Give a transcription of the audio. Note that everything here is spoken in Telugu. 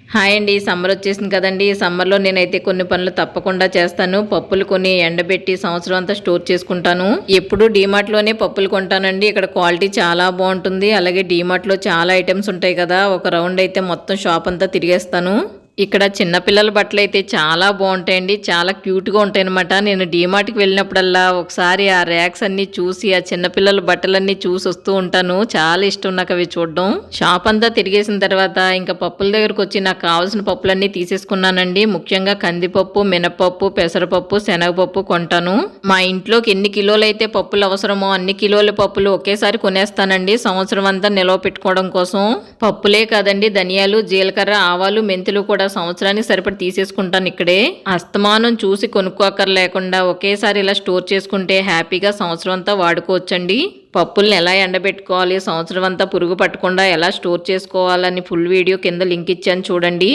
హాయ్ అండి. సమ్మర్ వచ్చేసింది కదండీ! ఈ సమ్మర్‌లో నేనైతే కొన్ని పనులు తప్పకుండా చేస్తాను. పప్పులు కొని ఎండబెట్టి సంవత్సరం అంతా స్టోర్ చేసుకుంటాను. ఎప్పుడూ డీమార్ట్‌లోనే పప్పులు కొంటానండి. ఇక్కడ క్వాలిటీ చాలా బావుంటుంది. అలాగే డీమార్ట్‌లో చాలా ఐటెమ్స్ ఉంటాయి కదా! ఒక రౌండ్ అయితే మొత్తం షాప్ అంతా తిరిగేస్తాను. ఇక్కడ చిన్న పిల్లల బట్టలైతే చాలా బావుంటాయండి. చాలా క్యూట్‌గా ఉంటాయనమాట. నేను డీమార్ట్‌కి వెళ్ళినప్పుడల్లా ఒకసారి ఆ ర్యాక్స్ అన్నీ చూసి, ఆ చిన్న పిల్లల బట్టలన్నీ చూసొస్తూ ఉంటాను. చాలా ఇష్టం నాకవి చూడడం. షాప్ అంతా తిరిగేసిన తర్వాత ఇంక పప్పుల దగ్గరకొచ్చి నాకు కావాల్సిన పప్పులన్నీ తీసేసుకున్నానండి. ముఖ్యంగా కందిపప్పు, మినపప్పు, పెసరపప్పు, శనగపప్పు కొంటాను. మా ఇంట్లోకి ఎన్ని కిలోలైతే పప్పులు అవసరమో అన్ని కిలోల పప్పులు ఒకేసారి కొనేస్తానండి. సంవత్సరం అంతా నిలవ పెట్టుకోవడం కోసం. పప్పులే కాదండి, ధనియాలు, జీలకర్ర, ఆవాలు, మెంతులు కూడా సంవత్సరానికి సరిపడి తీసేసుకుంటాను ఇక్కడే. అస్తమానం చూసి కొనుక్కోకర్లేకుండా ఒకేసారి ఇలా స్టోర్ చేసుకుంటే హ్యాపీగా సంవత్సరం అంతా వాడుకోవచ్చండి. పప్పుల్ని ఎలా ఎండబెట్టుకోవాలి, సంవత్సరం అంతా పురుగు పట్టకుండా ఎలా స్టోర్ చేసుకోవాలని ఫుల్ వీడియో కింద లింక్ ఇచ్చాను చూడండి.